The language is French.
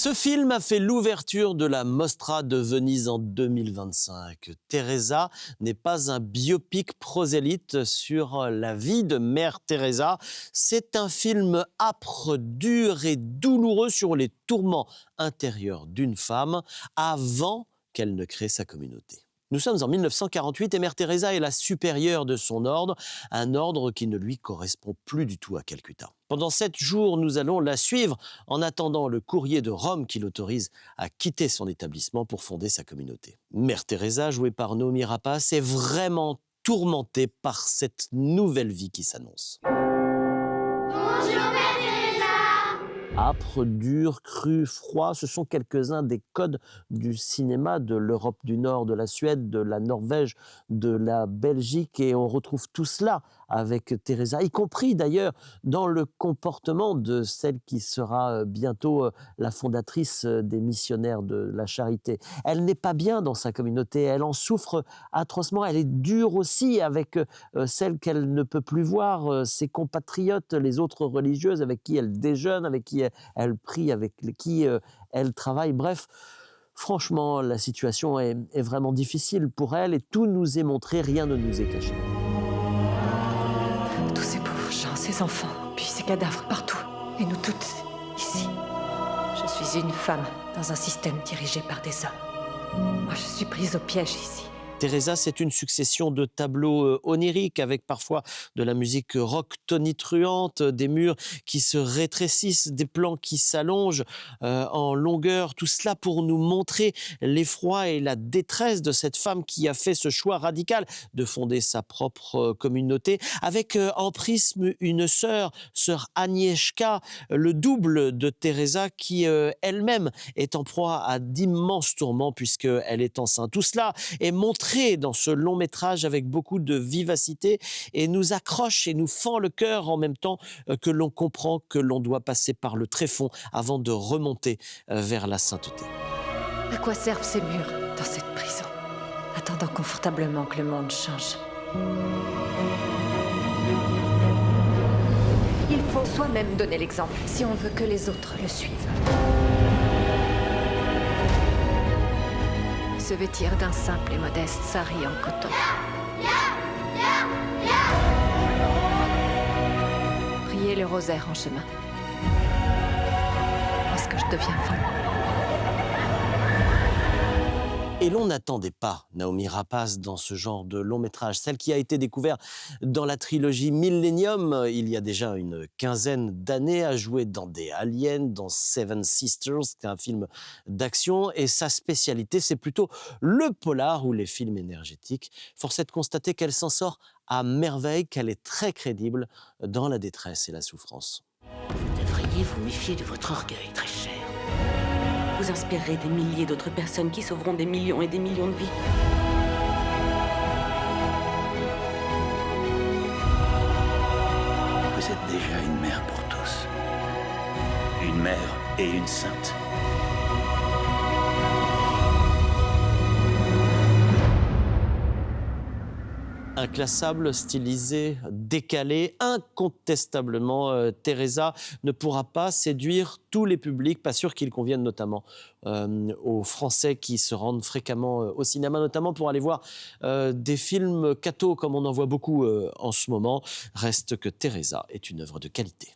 Ce film a fait l'ouverture de la Mostra de Venise en 2025. Teresa n'est pas un biopic prosélyte sur la vie de Mère Teresa. C'est un film âpre, dur et douloureux sur les tourments intérieurs d'une femme avant qu'elle ne crée sa communauté. Nous sommes en 1948 et Mère Teresa est la supérieure de son ordre, un ordre qui ne lui correspond plus du tout à Calcutta. Pendant 7 jours, nous allons la suivre en attendant le courrier de Rome qui l'autorise à quitter son établissement pour fonder sa communauté. Mère Teresa, jouée par Noomi Rapace, est vraiment tourmentée par cette nouvelle vie qui s'annonce. Bonjour Mère Teresa. Âpre, dur, cru, froid, ce sont quelques-uns des codes du cinéma de l'Europe du Nord, de la Suède, de la Norvège, de la Belgique, et on retrouve tout cela avec Teresa, y compris d'ailleurs dans le comportement de celle qui sera bientôt la fondatrice des missionnaires de la charité. Elle n'est pas bien dans sa communauté, elle en souffre atrocement, elle est dure aussi avec celle qu'elle ne peut plus voir, ses compatriotes, les autres religieuses avec qui elle déjeune, avec qui elle prie, avec qui elle travaille. Bref, franchement, la situation est vraiment difficile pour elle et tout nous est montré, rien ne nous est caché. Tous ces pauvres gens, ces enfants, puis ces cadavres partout. Et nous toutes, ici. Je suis une femme dans un système dirigé par des hommes. Moi, je suis prise au piège ici. Teresa, c'est une succession de tableaux oniriques avec parfois de la musique rock tonitruante, des murs qui se rétrécissent, des plans qui s'allongent en longueur. Tout cela pour nous montrer l'effroi et la détresse de cette femme qui a fait ce choix radical de fonder sa propre communauté avec en prisme une sœur Agnieszka, le double de Teresa qui elle-même est en proie à d'immenses tourments puisqu'elle est enceinte. Tout cela est montré dans ce long métrage avec beaucoup de vivacité et nous accroche et nous fend le cœur en même temps que l'on comprend que l'on doit passer par le tréfonds avant de remonter vers la sainteté. À quoi servent ces murs dans cette prison, attendant confortablement que le monde change? Il faut soi-même donner l'exemple si on veut que les autres le suivent. Se vêtir d'un simple et modeste sari en coton. Prier le rosaire en chemin. Est-ce que je deviens folle? Et l'on n'attendait pas Noomi Rapace dans ce genre de long métrage. Celle qui a été découverte dans la trilogie Millennium, il y a déjà une quinzaine d'années, a joué dans des Aliens, dans Seven Sisters, c'est un film d'action, et sa spécialité, c'est plutôt le polar ou les films énergétiques. Force est de constater qu'elle s'en sort à merveille, qu'elle est très crédible dans la détresse et la souffrance. Vous devriez vous méfier de votre orgueil, très cher. Vous inspirerez des milliers d'autres personnes qui sauveront des millions et des millions de vies. Vous êtes déjà une mère pour tous. Une mère et une sainte. Inclassable, stylisé, décalé, incontestablement, Teresa ne pourra pas séduire tous les publics, pas sûr qu'il convienne notamment aux Français qui se rendent fréquemment au cinéma, notamment pour aller voir des films catho comme on en voit beaucoup en ce moment. Reste que Teresa est une œuvre de qualité.